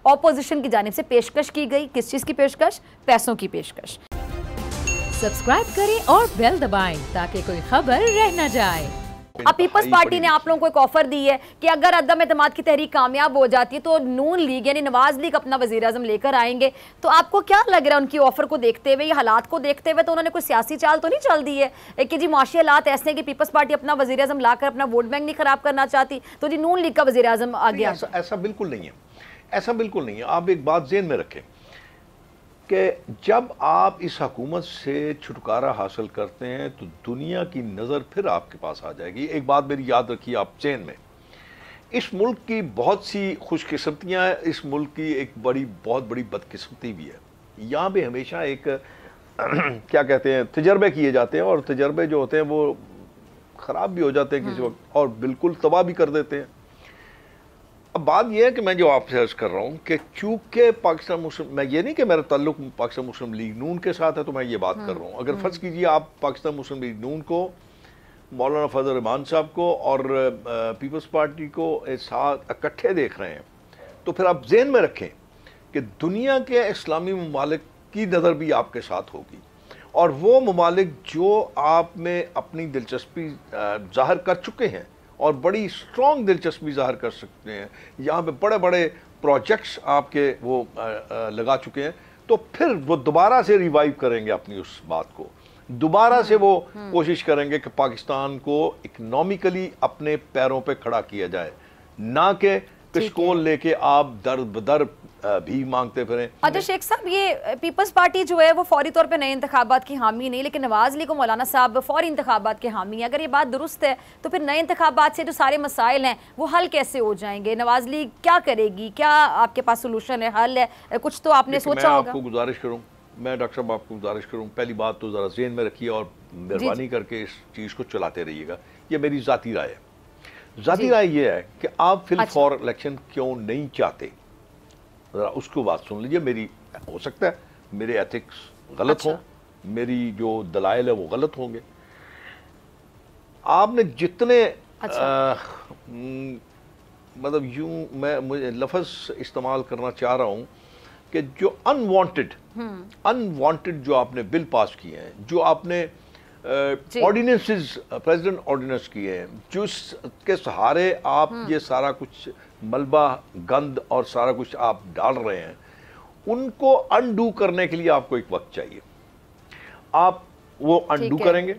Opposition की जानिब से पेशकश की गई। किस चीज़ की पेशकश? पैसों की पेशकश। सब्सक्राइब करें और बेल दबाएं ताकि कोई खबर रह न जाए। अब पीपल्स पार्टी ने आप लोगों को एक ऑफर दी है कि अगर अदम एतमाद की तहरीक कामयाब हो जाती है तो नून लीग यानी नवाज लीग अपना वजीर आजम लेकर आएंगे। तो आपको क्या लग रहा है उनकी ऑफर को देखते हुए, ये हालात को देखते हुए, तो उन्होंने कोई सियासी चाल तो नहीं चल दी है कि जी माशी हालात ऐसे हैं कि पीपल्स पार्टी अपना वजीर आजम लाकर अपना वोट बैंक नहीं खराब करना चाहती, तो जी नून लीग का वजीर आजम आ गया? ऐसा बिल्कुल नहीं है, ऐसा बिल्कुल नहीं है। आप एक बात ज़हन में रखें कि जब आप इस हुकूमत से छुटकारा हासिल करते हैं तो दुनिया की नज़र फिर आपके पास आ जाएगी। एक बात मेरी याद रखिए आप चैन में, इस मुल्क की बहुत सी खुशकिस्मतियाँ हैं, इस मुल्क की एक बहुत बड़ी बदकिस्मती भी है। यहाँ पे हमेशा एक क्या कहते हैं तजर्बे किए जाते हैं और तजर्बे जो होते हैं वो ख़राब भी हो जाते हैं किसी वक्त और बिल्कुल तबाह भी कर देते हैं। अब बात यह है कि मैं जो आपसे अर्ज कर रहा हूँ कि चूंकि पाकिस्तान मुस्लिम, मैं ये नहीं कि मेरा ताल्लुक पाकिस्तान मुस्लिम लीग नून के साथ है तो मैं ये बात कर रहा हूँ। अगर फ़र्ज़ कीजिए आप पाकिस्तान मुस्लिम लीग नून को, मौलाना फजल रहमान साहब को और पीपल्स पार्टी को साथ इकट्ठे देख रहे हैं तो फिर आप जहन में रखें कि दुनिया के इस्लामी ममालिक की नज़र भी आपके साथ होगी और वो ममालिक जो आप में अपनी दिलचस्पी ज़ाहिर कर चुके हैं और बड़ी स्ट्रॉन्ग दिलचस्पी ज़ाहिर कर सकते हैं, यहाँ पे बड़े बड़े प्रोजेक्ट्स आपके वो लगा चुके हैं, तो फिर वो दोबारा से रिवाइव करेंगे अपनी उस बात को, दोबारा से वो कोशिश करेंगे कि पाकिस्तान को इकनॉमिकली अपने पैरों पे खड़ा किया जाए, ना कि पिस्तौल लेके आप दर बदर भी मांगते फिरें। अच्छा शेख साहब, ये पीपल्स पार्टी जो है वो फौरी तौर पे नए इंतखाबात की हामी नहीं, लेकिन नवाज लीग को मौलाना साहब फौरी इंतखाबात के हामी है। अगर ये बात दुरुस्त है तो फिर नए इंतखाबात से जो सारे मसाइल हैं वो हल कैसे हो जाएंगे? नवाज लीग क्या करेगी? क्या आपके पास सोल्यूशन है, हल है? कुछ तो आपने सोचा होगा। आपको गुजारिश करूँ, मैं डॉक्टर साहब आपको गुजारिश करूँ, पहली बात तो ज़रा ज़हन में रखिए और मेहरबानी करके इस चीज़ को चलाते रहिएगा। ये मेरी ज़ाती राय है। ज़ाती राय ये है कि आप फिल फॉर इलेक्शन क्यों नहीं चाहते, ज़रा उसको बात सुन लीजिए। मेरी हो सकता है मेरे एथिक्स गलत हों, मेरी जो दलाइल है वो गलत होंगे। आपने जितने मतलब यूं मुझे लफ्ज़ इस्तेमाल करना चाह रहा हूँ कि जो अनवांटेड जो आपने बिल पास किए हैं, जो आपने ऑर्डिनेंसेस प्रेसिडेंट ऑर्डिनेंस किए हैं, जिसके सहारे आप ये सारा कुछ मलबा गंद और सारा कुछ आप डाल रहे हैं, उनको अनडू करने के लिए आपको एक वक्त चाहिए। आप वो अनडू करेंगे,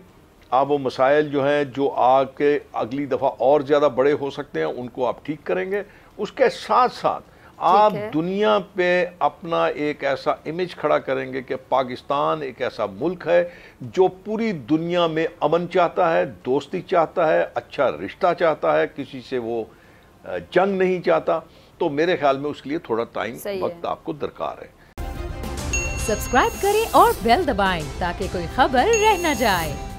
आप वो मसाइल जो हैं जो आके अगली दफ़ा और ज़्यादा बड़े हो सकते हैं उनको आप ठीक करेंगे। उसके साथ साथ आप दुनिया पे अपना एक ऐसा इमेज खड़ा करेंगे कि पाकिस्तान एक ऐसा मुल्क है जो पूरी दुनिया में अमन चाहता है, दोस्ती चाहता है, अच्छा रिश्ता चाहता है, किसी से वो जंग नहीं चाहता। तो मेरे ख्याल में उसके लिए थोड़ा टाइम वक्त आपको दरकार है। सब्सक्राइब करें और बेल दबाएं ताकि कोई खबर रह न जाए।